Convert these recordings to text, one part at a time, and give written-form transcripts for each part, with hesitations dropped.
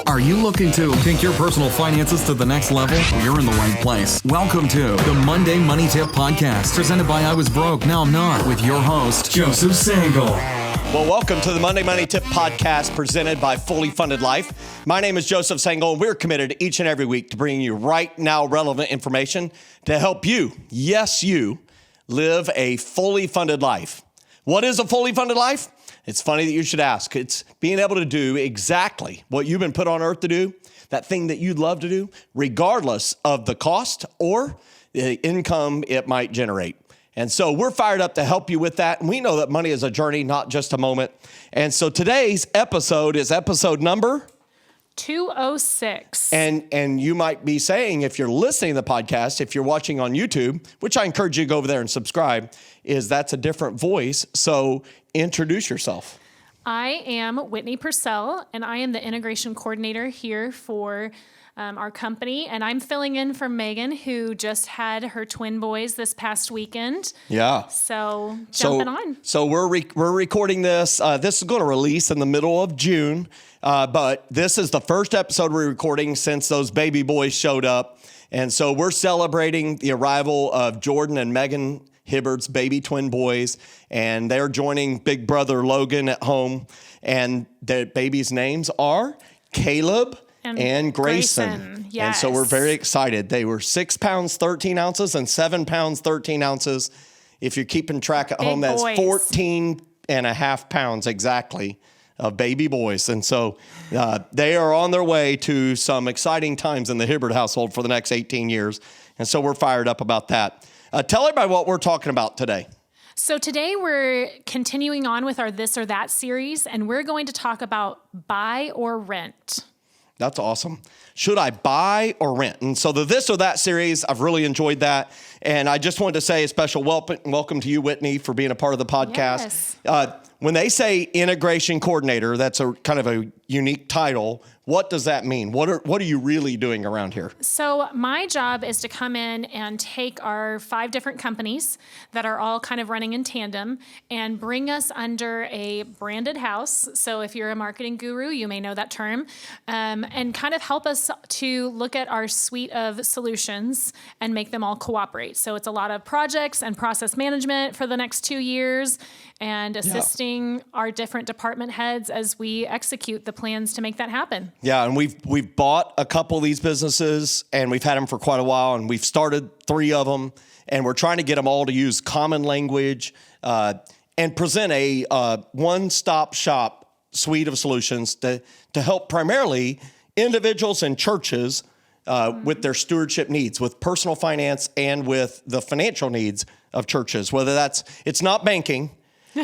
Are you looking to take your personal finances to the next level? Well, you're in the right place. Welcome to the Monday Money Tip Podcast, presented by I Was Broke, Now I'm Not, with your host, Joseph Sangle. Well, welcome to the Monday Money Tip Podcast, presented by Fully Funded Life. My name is Joseph Sangle, and we're committed each and every week to bringing you right now relevant information to help you, yes, you, live a fully funded life. What is a fully funded life? It's funny that you should ask. It's being able to do exactly what you've been put on earth to do, that thing that you'd love to do, regardless of the cost or the income it might generate. And so we're fired up to help you with that. And we know that money is a journey, not just a moment. And so today's episode is episode number 206. And you might be saying, if you're listening to the podcast, if you're watching on YouTube, which I encourage you to go over there and subscribe, is that's a different voice. So introduce yourself. I am Whitney Purcell, and I am the integration coordinator here for our company. And I'm filling in for Megan, who just had her twin boys this past weekend. Yeah. So jumping on. So we're recording this. This is going to release in the middle of June. But this is the first episode we're recording since those baby boys showed up. And so we're celebrating the arrival of Jordan and Megan Hibbert's baby twin boys. And they're joining big brother Logan at home. And their babies' names are Caleb and Grayson. Yes. And so we're very excited. They were 6 pounds, 13 ounces and 7 pounds, 13 ounces. If you're keeping track at home, that's 14 and a half pounds exactly of baby boys. And so they are on their way to some exciting times in the Hibbert household for the next 18 years. And so we're fired up about that. Tell everybody what we're talking about today. So today we're continuing on with our This or That series, and we're going to talk about buy or rent. That's awesome. Should I buy or rent? And so the This or That series, I've really enjoyed that. And I just wanted to say a special welcome to you, Whitney, for being a part of the podcast. Yes. When they say integration coordinator, that's a kind of a unique title. What does that mean? What are you really doing around here? So my job is to come in and take our 5 different companies that are all kind of running in tandem and bring us under a branded house. So if you're a marketing guru, you may know that term, and kind of help us to look at our suite of solutions and make them all cooperate. So it's a lot of projects and process management for the next 2 years and assisting our different department heads as we execute the plans to make that happen. Yeah, and we've bought a couple of these businesses, and we've had them for quite a while, and we've started 3 of them, and we're trying to get them all to use common language and present a one-stop shop suite of solutions to help primarily individuals and churches with their stewardship needs, with personal finance and with the financial needs of churches, whether it's not banking.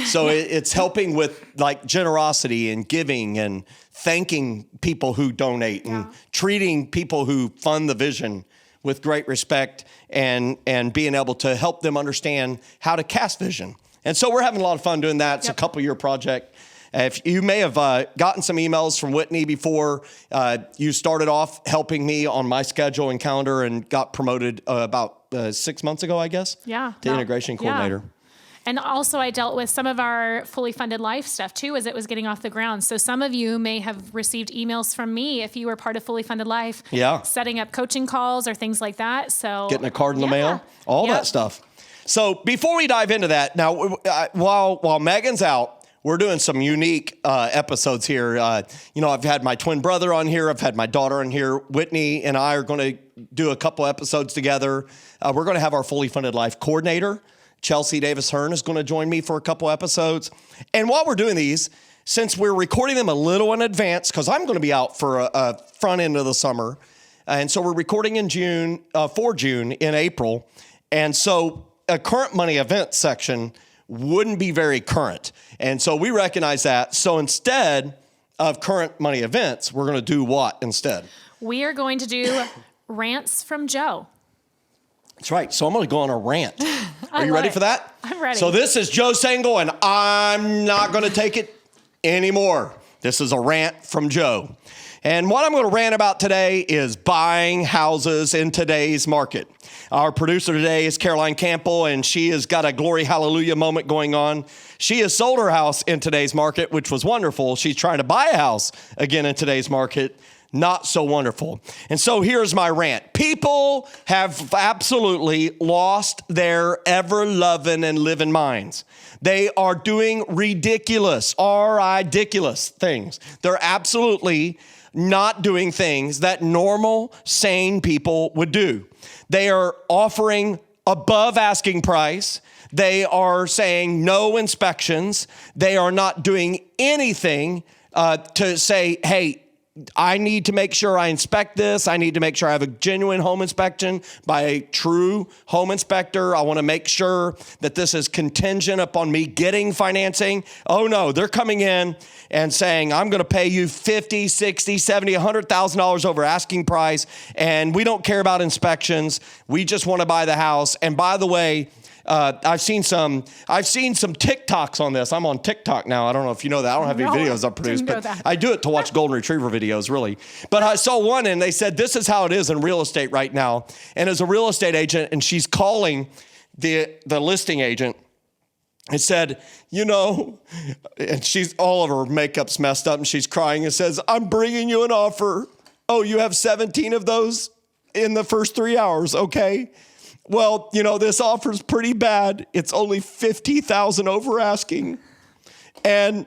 So it's helping with like generosity and giving and thanking people who donate and treating people who fund the vision with great respect and being able to help them understand how to cast vision. And so we're having a lot of fun doing that. It's a couple-year project. If you may have gotten some emails from Whitney before, you started off helping me on my schedule and calendar and got promoted about 6 months ago, I guess, to integration coordinator. Yeah. And also I dealt with some of our fully funded life stuff too, as it was getting off the ground. So some of you may have received emails from me if you were part of fully funded life, setting up coaching calls or things like that. So getting a card in the mail, all that stuff. So before we dive into that, now while Megan's out, we're doing some unique episodes here. I've had my twin brother on here. I've had my daughter on here. Whitney and I are going to do a couple episodes together. We're going to have our fully funded life coordinator, Chelsea Davis Hearn, is going to join me for a couple episodes. And while we're doing these, since we're recording them a little in advance, because I'm going to be out for a front end of the summer, and so we're recording in June, for June in April. And so a current money event section wouldn't be very current. And so we recognize that. So instead of current money events, we're going to do what instead? We are going to do rants from Joe. That's right. So I'm going to go on a rant. Are you ready for that? I'm ready. So this is Joe Sangle, and I'm not going to take it anymore. This is a rant from Joe. And what I'm going to rant about today is buying houses in today's market. Our producer today is Caroline Campbell, and she has got a glory hallelujah moment going on. She has sold her house in today's market, which was wonderful. She's trying to buy a house again in today's market. not so wonderful. And so here's my rant. People have absolutely lost their ever-loving and living minds. They are doing ridiculous things. They're absolutely not doing things that normal, sane people would do. They are offering above asking price. They are saying no inspections. They are not doing anything to say, hey, I need to make sure I inspect this. I need to make sure I have a genuine home inspection by a true home inspector. I want to make sure that this is contingent upon me getting financing. Oh no, they're coming in and saying, I'm going to pay you $50,000, $60,000, $70,000, $100,000 over asking price. And we don't care about inspections. We just want to buy the house. And by the way, I've seen some TikToks on this. I'm on TikTok now. I don't know if you know that. I don't have any videos I produce, but I do it to watch golden retriever videos, really. But I saw one and they said, this is how it is in real estate right now. And as a real estate agent, and she's calling the listing agent and said, and she's all of her makeup's messed up and she's crying and says, I'm bringing you an offer. Oh, you have 17 of those in the first 3 hours. Okay. Well, this offer's pretty bad. It's only $50,000 over asking. And,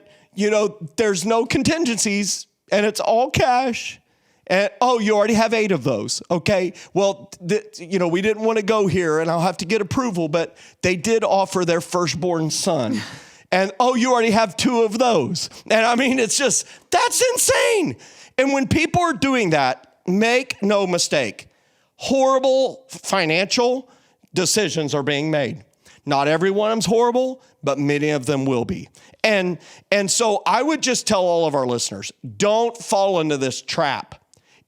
there's no contingencies and it's all cash. And, you already have 8 of those. Okay. Well, we didn't want to go here and I'll have to get approval, but they did offer their firstborn son. And, you already have 2 of those. And I mean, it's just, that's insane. And when people are doing that, make no mistake, horrible financial decisions are being made. Not every one of them's horrible, but many of them will be. And so I would just tell all of our listeners, don't fall into this trap.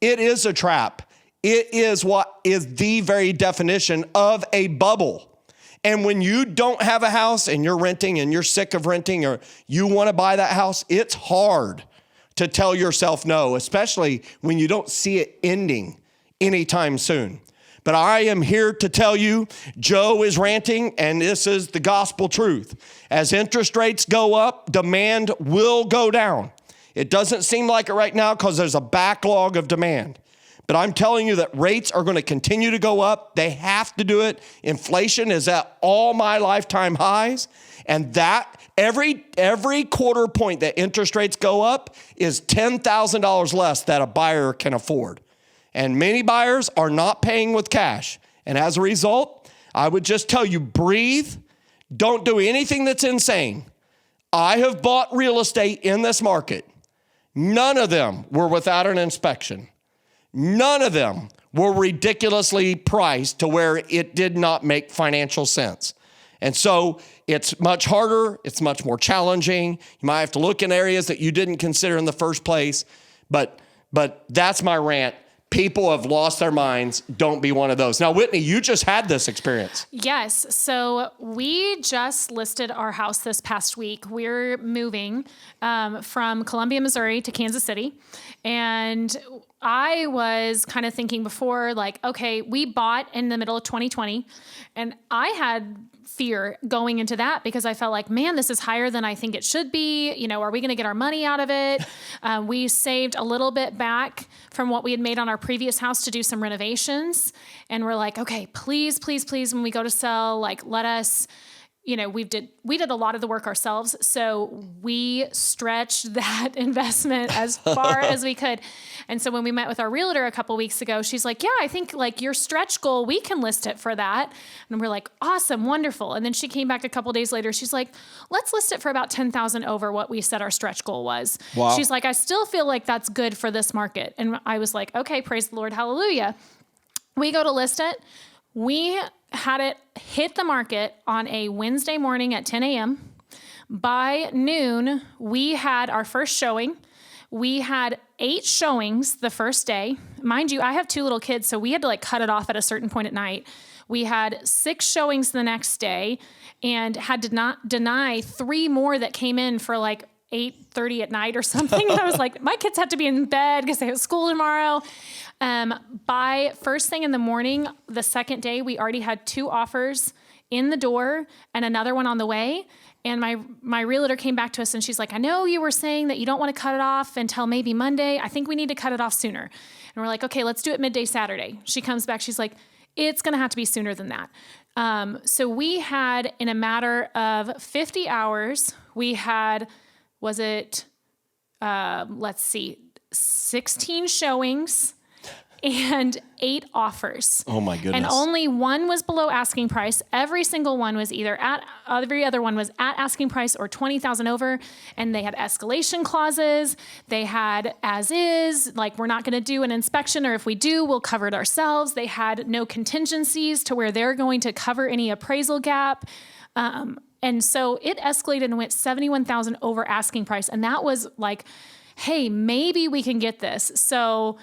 It is a trap. It is what is the very definition of a bubble. And when you don't have a house and you're renting and you're sick of renting or you want to buy that house, it's hard to tell yourself no, especially when you don't see it ending anytime soon. But I am here to tell you, Joe is ranting, and this is the gospel truth. As interest rates go up, demand will go down. It doesn't seem like it right now because there's a backlog of demand. But I'm telling you that rates are going to continue to go up. They have to do it. Inflation is at all my lifetime highs. And that every quarter point that interest rates go up is $10,000 less that a buyer can afford. And many buyers are not paying with cash. And as a result, I would just tell you, breathe. Don't do anything that's insane. I have bought real estate in this market. None of them were without an inspection. None of them were ridiculously priced to where it did not make financial sense. And so it's much harder. It's much more challenging. You might have to look in areas that you didn't consider in the first place. But that's my rant. People have lost their minds. Don't be one of those. Now, Whitney, you just had this experience. Yes. So we just listed our house this past week. We're moving from Columbia, Missouri to Kansas City. And I was kind of thinking before, like, okay, we bought in the middle of 2020. And I had fear going into that because I felt like, man, this is higher than I think it should be. Are we going to get our money out of it? We saved a little bit back from what we had made on our previous house to do some renovations. And we're like, okay, please, please, please, when we go to sell, like, let us, we did a lot of the work ourselves. So we stretched that investment as far as we could. And so when we met with our realtor a couple weeks ago, she's like, yeah, I think like your stretch goal, we can list it for that. And we're like, awesome, wonderful. And then she came back a couple days later. She's like, let's list it for about 10,000 over what we said our stretch goal was. Wow. She's like, I still feel like that's good for this market. And I was like, okay, praise the Lord. Hallelujah. We go to list it. We had it hit the market on a Wednesday morning at 10 a.m. By noon, we had our first showing. We had 8 showings the first day. Mind you, I have 2 little kids, so we had to like cut it off at a certain point at night. We had 6 showings the next day and had to not deny 3 more that came in for like 8:30 at night or something. And I was like, my kids have to be in bed because they have school tomorrow. By first thing in the morning, the second day, we already had 2 offers in the door and another one on the way. And my realtor came back to us and she's like, I know you were saying that you don't want to cut it off until maybe Monday. I think we need to cut it off sooner. And we're like, okay, let's do it midday Saturday. She comes back. She's like, it's going to have to be sooner than that. So we had, in a matter of 50 hours, we had, let's see, 16 showings and 8 offers. Oh my goodness. And only one was below asking price. Every single one was every other one was at asking price or 20,000 over. And they had escalation clauses. They had as is, like, we're not going to do an inspection, or if we do, we'll cover it ourselves. They had no contingencies to where they're going to cover any appraisal gap. And so it escalated and went 71,000 over asking price. And that was like, hey, maybe we can get this. So,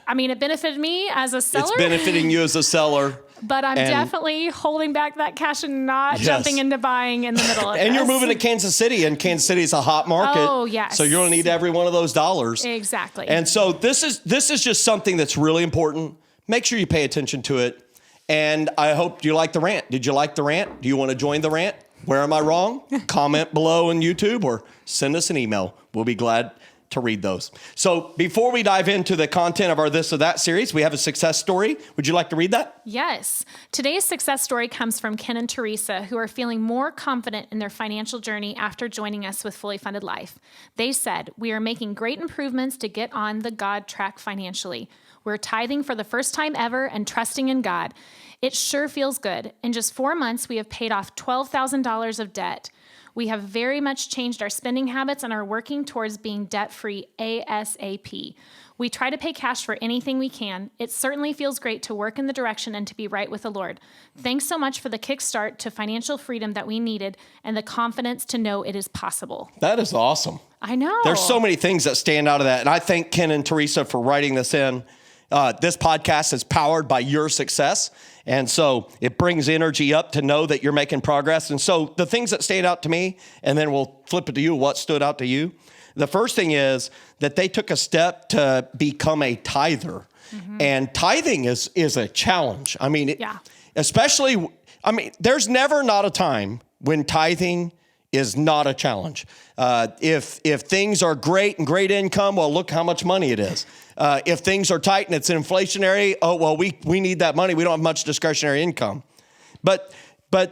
I mean, it benefited me as a seller. It's benefiting you as a seller. But I'm definitely holding back that cash and not jumping into buying in the middle of it. And you're moving to Kansas City, and Kansas City is a hot market. Oh, yes. So you're going to need every one of those dollars. Exactly. And so this is just something that's really important. Make sure you pay attention to it. And I hope you like the rant. Did you like the rant? Do you want to join the rant? Where am I wrong? Comment below on YouTube or send us an email. We'll be glad to read those. So before we dive into the content of our This or That series, we have a success story. Would you like to read that? Yes. Today's success story comes from Ken and Theresa, who are feeling more confident in their financial journey after joining us with Fully Funded Life. They said, we are making great improvements to get on the God track financially. We're tithing for the first time ever and trusting in God. It sure feels good. In just 4 months, we have paid off $12,000 of debt. We have very much changed our spending habits and are working towards being debt-free ASAP. We try to pay cash for anything we can. It certainly feels great to work in the direction and to be right with the Lord. Thanks so much for the kickstart to financial freedom that we needed and the confidence to know it is possible. That is awesome. I know. There's so many things that stand out of that. And I thank Ken and Theresa for writing this in. This podcast is powered by your success. And so it brings energy up to know that you're making progress. And so the things that stand out to me, and then we'll flip it to you, what stood out to you. The first thing is that they took a step to become a tither. Mm-hmm. And tithing is a challenge. I mean, there's never not a time when tithing is not a challenge. If things are great and great income, well, look how much money it is. If things are tight and it's inflationary, oh, well, we need that money. We don't have much discretionary income. But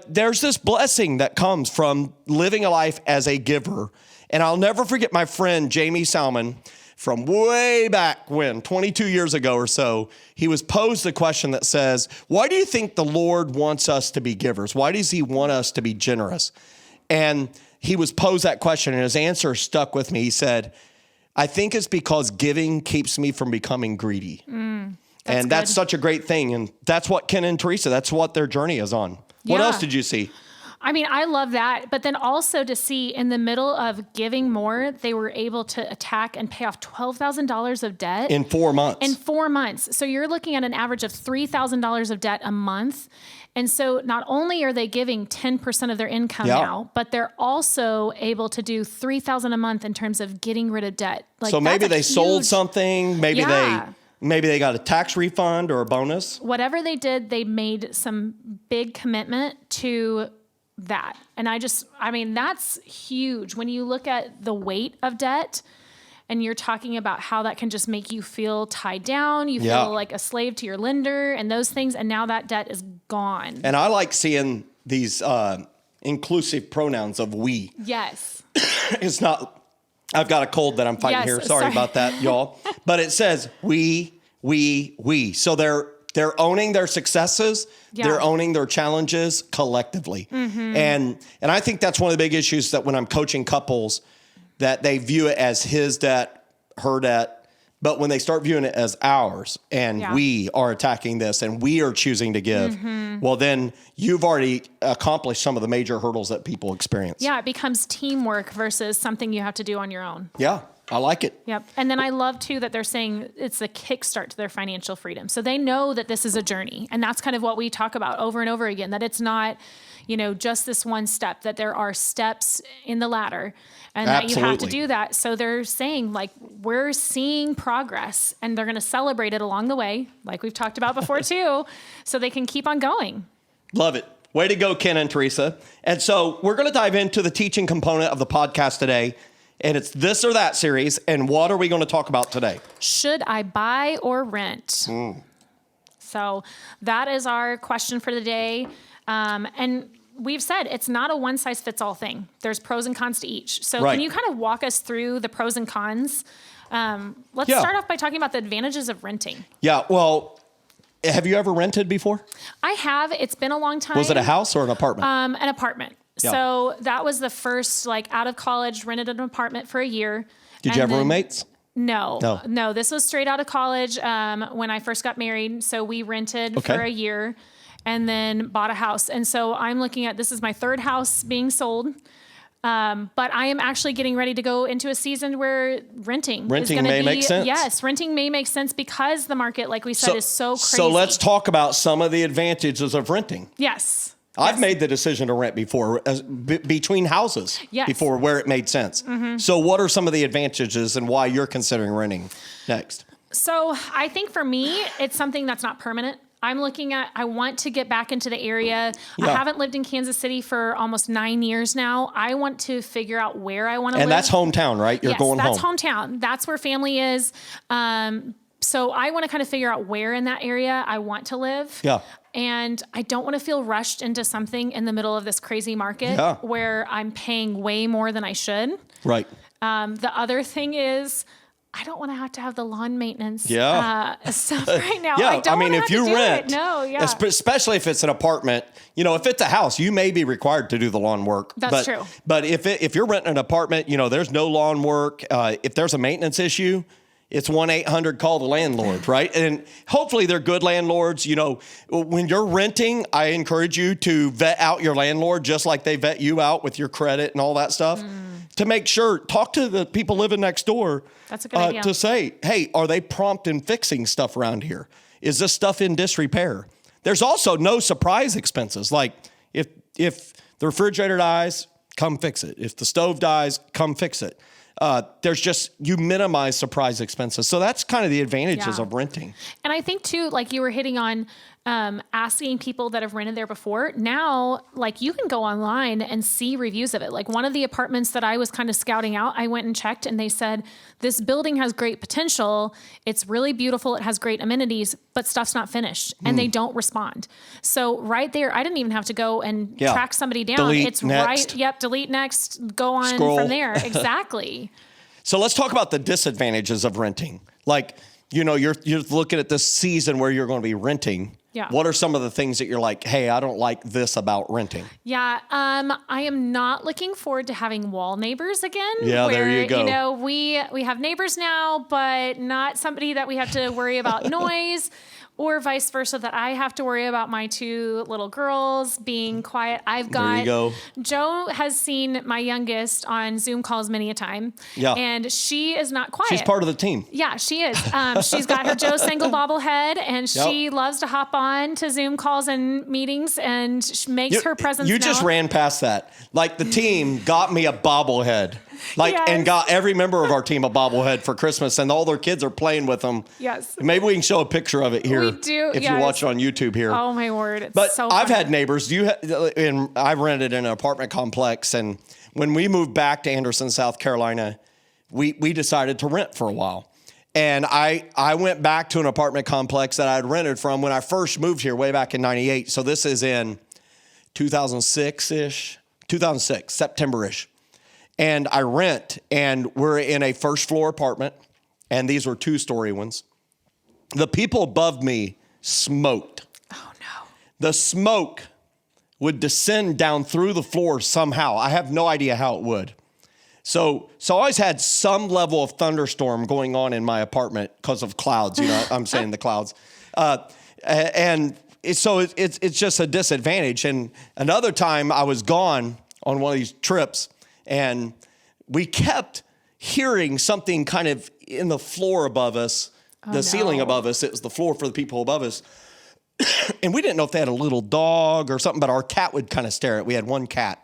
there's this blessing that comes from living a life as a giver. And I'll never forget my friend, Jamie Salmon, from way back when, 22 years ago or so. He was posed the question that says, why do you think the Lord wants us to be givers? Why does he want us to be generous? And he was posed that question, and his answer stuck with me. He said, I think it's because giving keeps me from becoming greedy. That's such a great thing. And that's what Ken and Theresa, that's what their journey is on. Yeah. What else did you see? I mean, I love that. But then also to see in the middle of giving more, they were able to attack and pay off $12,000 of debt. In 4 months. In 4 months. So you're looking at an average of $3,000 of debt a month. And so not only are they giving 10% of their income now, but they're also able to do $3,000 a month in terms of getting rid of debt. Like, so maybe they sold something. Maybe they got a tax refund or a bonus. Whatever they did, they made some big commitment to that. And that's huge. When you look at the weight of debt and you're talking about how that can just make you feel tied down, you feel like a slave to your lender and those things. And now that debt is gone. And I like seeing these inclusive pronouns of we. Yes. It's not, I've got a cold that I'm fighting here. Sorry about that, y'all. But it says we. So they're owning their successes. Yeah. They're owning their challenges collectively. Mm-hmm. And I think that's one of the big issues that when I'm coaching couples, that they view it as his debt, her debt, but when they start viewing it as ours and we are attacking this and we are choosing to give, well, then you've already accomplished some of the major hurdles that people experience. Yeah, it becomes teamwork versus something you have to do on your own. Yeah. I like it. Yep. And then I love, too, that they're saying it's a kickstart to their financial freedom. So they know that this is a journey. And that's kind of what we talk about over and over again, that it's not, just this one step, that there are steps in the ladder and that you have to do that. So they're saying, like, we're seeing progress and they're going to celebrate it along the way, like we've talked about before, too, so they can keep on going. Love it. Way to go, Ken and Theresa. And so we're going to dive into the teaching component of the podcast today. And it's this or that series. And what are we going to talk about today? Should I buy or rent? So that is our question for the day. And we've said it's not a one size fits all thing. There's pros and cons to each. So Right. Can you kind of walk us through the pros and cons? Let's start off by talking about the advantages of renting. Yeah, well, have you ever rented before? I have. It's been a long time. Was it a house or an apartment? An apartment. Yeah. So that was the first, out of college, rented an apartment for a year. Did you have roommates? No. This was straight out of college when I first got married. So we rented for a year and then bought a house. And so I'm looking at, this is my third house being sold. But I am actually getting ready to go into a season where renting is going to be, make sense. Yes, renting may make sense because the market, like we said, is so crazy. So let's talk about some of the advantages of renting. Yes. I've made the decision to rent before between houses before where it made sense. So what are some of the advantages and why you're considering renting next? So I think for me, it's something that's not permanent. I'm looking at, I want to get back into the area. I haven't lived in Kansas City for almost 9 years now. I want to figure out where I want to live. And that's hometown, right? You're going home. That's hometown. That's where family is. So I want to kind of figure out where in that area I want to live. Yeah. And I don't want to feel rushed into something in the middle of this crazy market where I'm paying way more than I should. Right. The other thing is, I don't want to have the lawn maintenance stuff right now. Yeah, I mean, if you rent, especially if it's an apartment, if it's a house, you may be required to do the lawn work. That's true. But if you're renting an apartment, there's no lawn work. If there's a maintenance issue, it's 1-800 call the landlord, right? And hopefully they're good landlords. When you're renting, I encourage you to vet out your landlord just like they vet you out with your credit and all that stuff. To make sure, talk to the people living next door. That's a good idea. To say, hey, are they prompt in fixing stuff around here? Is this stuff in disrepair? There's also no surprise expenses. Like if the refrigerator dies, come fix it. If the stove dies, come fix it. There's just, you minimize surprise expenses. So that's kind of the advantages of renting. And I think too, like you were hitting on, asking people that have rented there before. Now, you can go online and see reviews of it. Like one of the apartments that I was kind of scouting out, I went and checked and they said, this building has great potential. It's really beautiful. It has great amenities, but stuff's not finished and they don't respond. So right there, I didn't even have to go and track somebody down. Delete next. Delete next, go on Scroll. from there. Exactly. So let's talk about the disadvantages of renting. You're looking at this season where you're going to be renting. Yeah. What are some of the things that you're like, hey, I don't like this about renting? Yeah. I am not looking forward to having wall neighbors again. Yeah, where, there you go. We have neighbors now, but not somebody that we have to worry about noise. Or vice versa, that I have to worry about my 2 little girls being quiet. There you go. Joe has seen my youngest on Zoom calls many a time. Yeah. And she is not quiet. She's part of the team. Yeah, she is. She's got her Joe Single bobblehead, and she loves to hop on to Zoom calls and meetings and makes her presence known. You just ran past that. The team got me a bobblehead. And got every member of our team a bobblehead for Christmas, and all their kids are playing with them. Yes. Maybe we can show a picture of it here. We do. If you watch it on YouTube here. Oh my word. It's but so I've funny. had neighbors. I rented in an apartment complex, and when we moved back to Anderson, South Carolina, we decided to rent for a while. And I went back to an apartment complex that I had rented from when I first moved here way back in 98. So this is in 2006, September-ish. And I rent, and we're in a first floor apartment, and these were 2-story ones. The people above me smoked. Oh no. The smoke would descend down through the floor somehow. I have no idea how it would. So I always had some level of thunderstorm going on in my apartment because of clouds. I'm saying the clouds. And so it's just a disadvantage. And another time I was gone on one of these trips, and we kept hearing something kind of in the floor above us, ceiling above us. It was the floor for the people above us. And we didn't know if they had a little dog or something, but our cat would kind of stare at it. We had one cat.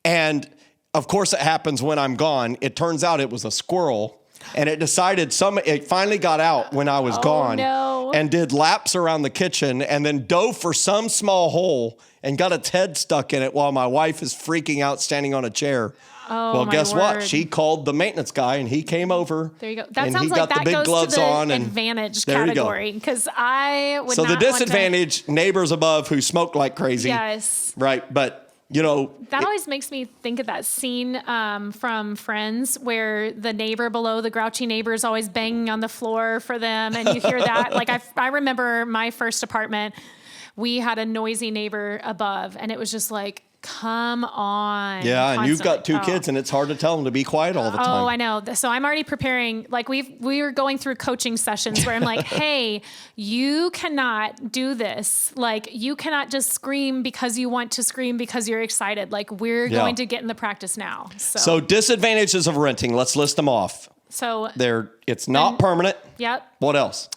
And of course it happens when I'm gone. It turns out it was a squirrel And it it finally got out when I was gone no. and did laps around the kitchen and then dove for some small hole and got its head stuck in it while my wife is freaking out standing on a chair. Oh, well, my guess word. what? She called the maintenance guy and he came over. There you go. That and sounds he like got that the big goes gloves to the on and advantage there you go. category because I would So not the want to- disadvantage, neighbors above who smoke like crazy. Yes. Right. But, you know. That always makes me think of that scene from Friends where the neighbor below, the grouchy neighbor, is always banging on the floor for them. And you hear that. Like I remember my first apartment, we had a noisy neighbor above and it was just like, come on. Yeah, and you've got constantly. two kids and it's hard to tell them to be quiet all the time. Oh, I know. So I'm already preparing. Like we were going through coaching sessions where I'm like, hey, you cannot do this. Like you cannot just scream because you want to scream because you're excited. Like we're going to get in the practice now. So disadvantages of renting. Let's list them off. So it's not permanent. Yep. What else?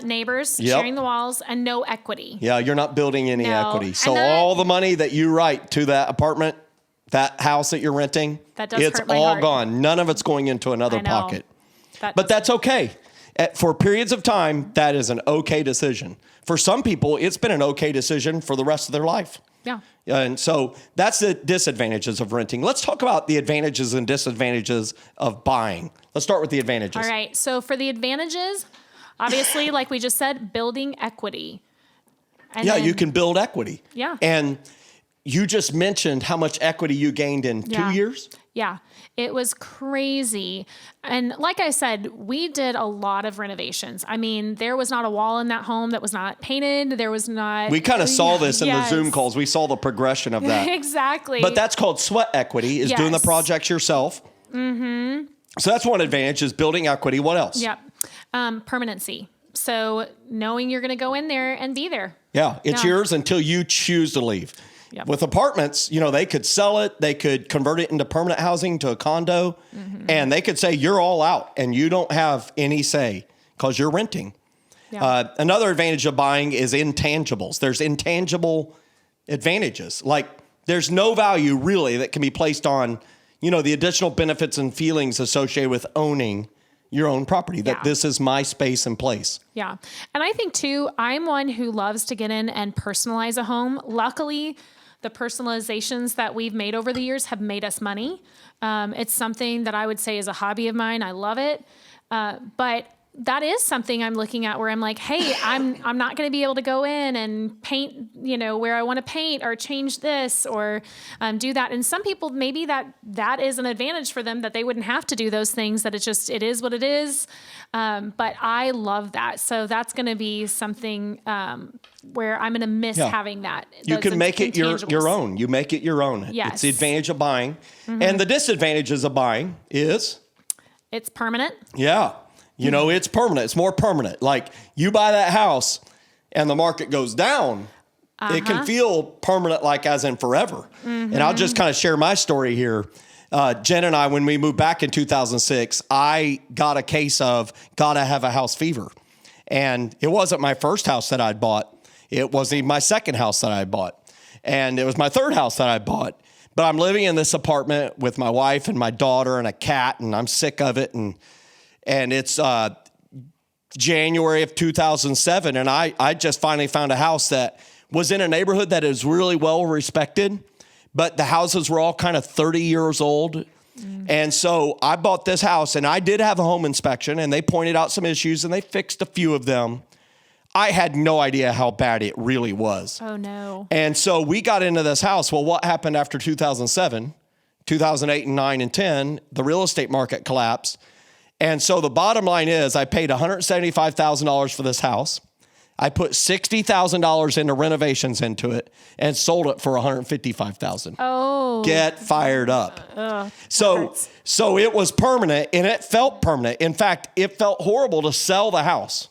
Neighbors, Yep. sharing the walls, and no equity. Yeah, you're not building any No. equity. So And all the money that you write to that apartment, that house that you're renting, That does it's hurt my all heart. gone. None of it's going into another I know. pocket. That- But that's okay. For periods of time, that is an okay decision. For some people, it's been an okay decision for the rest of their life. yeah. And so that's the disadvantages of renting. Let's talk about the advantages and disadvantages of buying. Let's start with the advantages. All right. So for the advantages, obviously, like we just said, building equity. And Yeah, then- you can build equity. Yeah. And you just mentioned how much equity you gained in 2 years. Yeah, it was crazy. And like I said, we did a lot of renovations. I mean, there was not a wall in that home that was not painted. There was not. We kind of saw this in the Yes. Zoom calls. We saw the progression of that. Exactly. But that's called sweat equity, is doing the Yes. projects yourself. Mm-hmm. So that's one advantage, is building equity. What else? Yep. Permanency. So knowing you're going to go in there and be there. Yeah, it's Yeah. yours until you choose to leave. Yep. With apartments, they could sell it, they could convert it into permanent housing to a condo, and they could say you're all out and you don't have any say because you're renting. Yeah. Another advantage of buying is intangibles. There's intangible advantages. Like there's no value really that can be placed on, the additional benefits and feelings associated with owning your own property, that Yeah. this is my space and place. Yeah. And I think too, I'm one who loves to get in and personalize a home. Luckily, the personalizations that we've made over the years have made us money. It's something that I would say is a hobby of mine. I love it. But that is something I'm looking at where I'm like, hey, I'm not going to be able to go in and paint, where I want to paint or change this or do that. And some people, maybe that is an advantage for them, that they wouldn't have to do those things, that it is what it is. But I love that. So that's going to be something where I'm going to miss having that. You can make it your intangibles. own. You make it your own. Yes. It's the advantage of buying. And the disadvantages of buying is? It's permanent. Yeah. It's permanent. It's more permanent. Like you buy that house and the market goes down, it can feel permanent, like as in forever. And I'll just kind of share my story here. Jen and I, when we moved back in 2006, I got a case of gotta have a house fever. And it wasn't my first house that I'd bought. It wasn't even my second house that I bought. And it was my third house that I bought. But I'm living in this apartment with my wife and my daughter and a cat, and I'm sick of it. And it's January of 2007, and I just finally found a house that was in a neighborhood that is really well respected, but the houses were all kind of 30 years old. And so I bought this house, and I did have a home inspection, and they pointed out some issues, and they fixed a few of them. I had no idea how bad it really was. Oh, no. And so we got into this house. Well, what happened after 2007, 2008 and 9 and 10, the real estate market collapsed. And so the bottom line is I paid $175,000 for this house. I put $60,000 into renovations into it and sold it for $155,000. Oh. Get fired up. So it was permanent, and it felt permanent. In fact, it felt horrible to sell the house.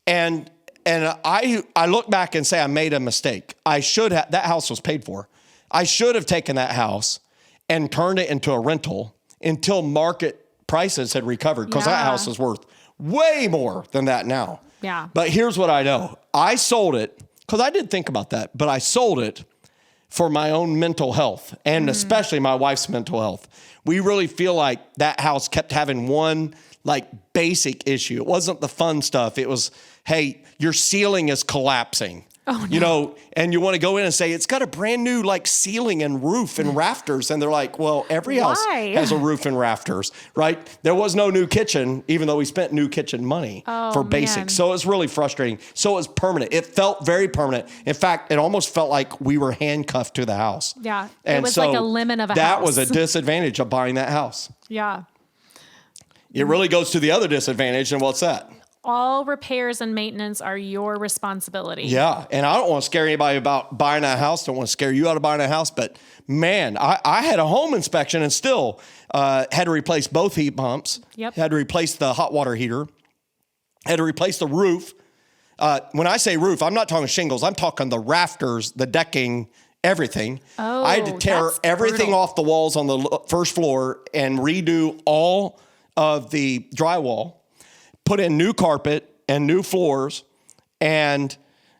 And I look back and say I made a mistake. That house was paid for. I should have taken that house and turned it into a rental until market prices had recovered, because that house is worth way more than that now. Yeah. But here's what I know. I sold it, because I did think about that, but I sold it for my own mental health and especially my wife's mental health. We really feel like that house kept having one like basic issue. It wasn't the fun stuff. It was, hey, your ceiling is collapsing. Oh, no. You know, and you want to go in and say, it's got a brand new like ceiling and roof and rafters. And they're like, well, every house has a roof and rafters, right? There was no new kitchen, even though we spent new kitchen money for basics. Man. So it was really frustrating. So it was permanent. It felt very permanent. In fact, it almost felt like we were handcuffed to the house. Yeah. And it was so like a lemon of a house. that was a disadvantage of buying that house. Yeah. It really goes to the other disadvantage. And what's that? All repairs and maintenance are your responsibility. Yeah. And I don't want to scare anybody about buying a house. Don't want to scare you out of buying a house. But man, I had a home inspection and still had to replace both heat pumps. Yep. Had to replace the hot water heater. Had to replace the roof. When I say roof, I'm not talking shingles. I'm talking the rafters, the decking, everything. Oh, I had to tear that's everything brutal. off the walls on the first floor and redo all of the drywall. Put in new carpet and new floors, and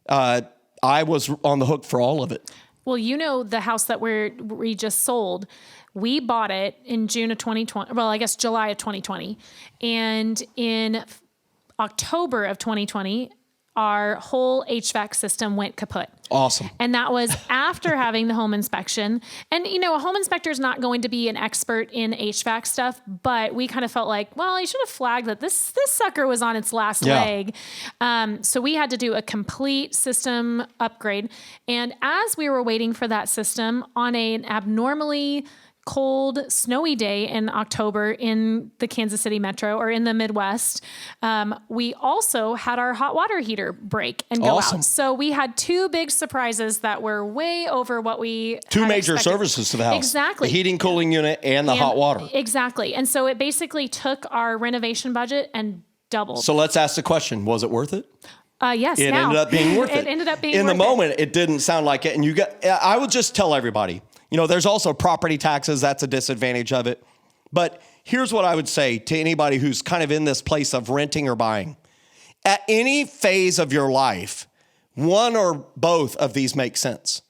I was on the hook for all of it. Well, you know, the house that we just sold, we bought it in June of 2020. Well, I guess July of 2020. And in October of 2020, our whole HVAC system went kaput. Awesome. And that was after having the home inspection. And, you know, a home inspector is not going to be an expert in HVAC stuff, but we kind of felt like, well, you should have flagged that this sucker was on its last leg. So we had to do a complete system upgrade. And as we were waiting for that system on an abnormally cold, snowy day in October in the Kansas City metro or in the Midwest, we also had our hot water heater break and go Awesome. out. So we had two big surprises that were way over what we Two had major expected. services to the house. Exactly. The heating, cooling unit, and the hot water. Exactly. And so it basically took our renovation budget and doubled. So let's ask the question, was it worth it? Yes, It now. ended up being worth it. It ended up being In worth the moment, it didn't sound like it. And I would just tell everybody, you know, there's also property taxes. That's a disadvantage of it. But here's what I would say to anybody who's kind of in this place of renting or buying. At any phase of your life, one or both of these make sense,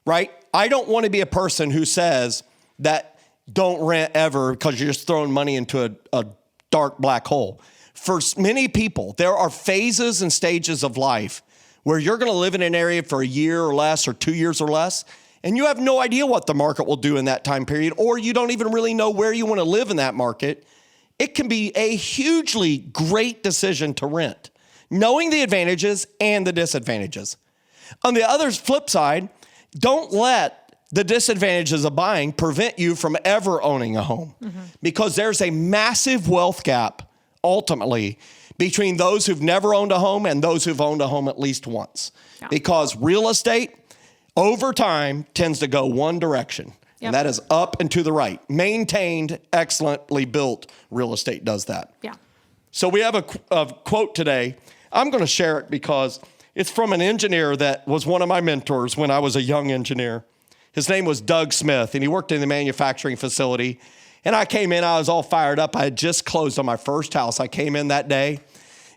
right? I don't want to be a person who says that don't rent ever because you're just throwing money into a dark black hole. For many people, there are phases and stages of life where you're going to live in an area for a year or less or 2 years or less, and you have no idea what the market will do in that time period, or you don't even really know where you want to live in that market. It can be a hugely great decision to rent, knowing the advantages and the disadvantages. On the other flip side, don't let the disadvantages of buying prevent you from ever owning a home, because there's a massive wealth gap ultimately between those who've never owned a home and those who've owned a home at least once. Yeah. Because real estate over time tends to go one direction, Yep. and that is up and to the right. Maintained, excellently built real estate does that. Yeah. So we have a quote today. I'm going to share it because it's from an engineer that was one of my mentors when I was a young engineer. His name was Doug Smith, and he worked in the manufacturing facility. And I came in, I was all fired up. I had just closed on my first house. I came in that day,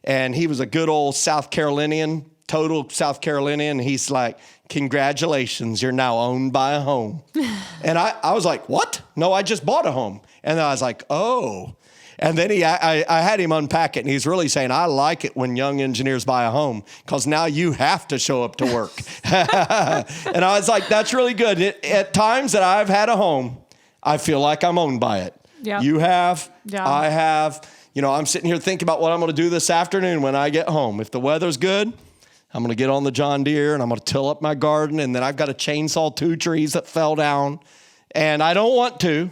and he was a good old South Carolinian, total South Carolinian. He's like, congratulations, you're now owned by a home. And I was like, what? No, I just bought a home. And I was like, oh. And then I had him unpack it, and he's really saying, I like it when young engineers buy a home because now you have to show up to work. And I was like, that's really good. At times that I've had a home, I feel like I'm owned by it. Yeah. You have, Yeah. I have. You know, I'm sitting here thinking about what I'm going to do this afternoon when I get home. If the weather's good, I'm going to get on the John Deere and I'm going to till up my garden, and then I've got to chainsaw 2 trees that fell down. And I don't want to,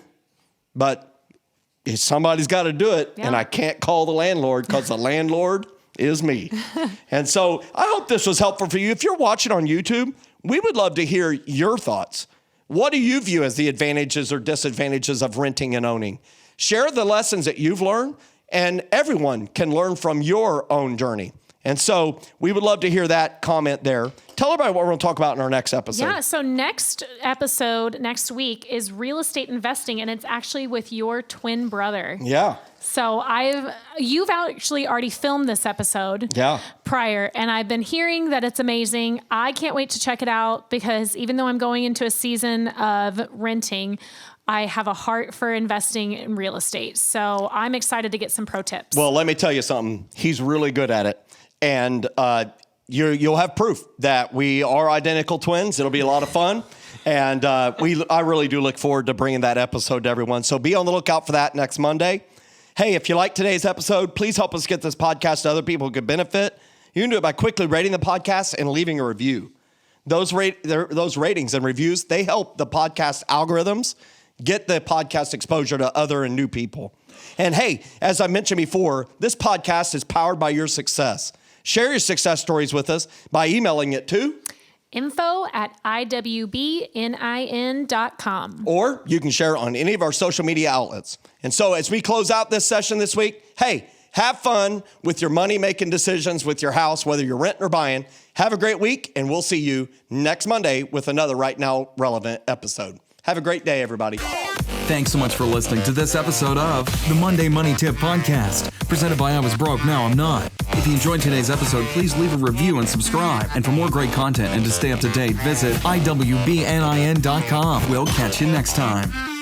but somebody's got to do it, Yeah. and I can't call the landlord because the landlord is me. And so I hope this was helpful for you. If you're watching on YouTube, we would love to hear your thoughts. What do you view as the advantages or disadvantages of renting and owning? Share the lessons that you've learned, and everyone can learn from your own journey. And so we would love to hear that comment there. Tell everybody what we're going to talk about in our next episode. Yeah, so next episode, next week, is real estate investing, and it's actually with your twin brother. Yeah. So you've actually already filmed this episode prior, and I've been hearing that it's amazing. I can't wait to check it out because even though I'm going into a season of renting, I have a heart for investing in real estate. So I'm excited to get some pro tips. Well, let me tell you something. He's really good at it. And you'll have proof that we are identical twins. It'll be a lot of fun. And I really do look forward to bringing that episode to everyone. So be on the lookout for that next Monday. Hey, if you like today's episode, please help us get this podcast to other people who could benefit. You can do it by quickly rating the podcast and leaving a review. Those ratings and reviews, they help the podcast algorithms get the podcast exposure to other and new people. And hey, as I mentioned before, this podcast is powered by your success. Share your success stories with us by emailing it to info@iwbnin.com. Or you can share it on any of our social media outlets. And so as we close out this session this week, hey, have fun with your money-making decisions with your house, whether you're renting or buying. Have a great week, and we'll see you next Monday with another Right Now Relevant episode. Have a great day, everybody. Thanks so much for listening to this episode of the Monday Money Tip Podcast, presented by I Was Broke, Now I'm Not. If you enjoyed today's episode, please leave a review and subscribe. And for more great content and to stay up to date, visit iwbnin.com. We'll catch you next time.